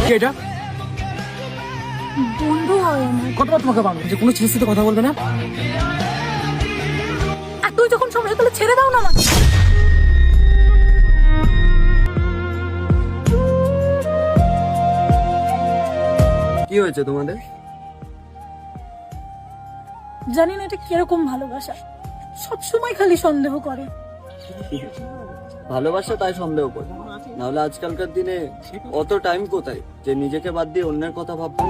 কে এটা? বন্ধু হয় আমার। কতবার তোমাকে বলবো যে কোনো ছেলের সাথে কথা বলবে না? আর তুই যখন সমস্যা তাহলে ছেড়ে দাও না আমাকে। কি হয়েছে তোমাদের? জানি না এটা কিরকম ভালোবাসা, সব সময় খালি সন্দেহ করে। ভালোবাসা তাই সন্দেহ করে, নাহলে আজকালকার দিনে অত টাইম কোথায় যে নিজেকে বাদ দিয়ে অন্যের কথা ভাববো।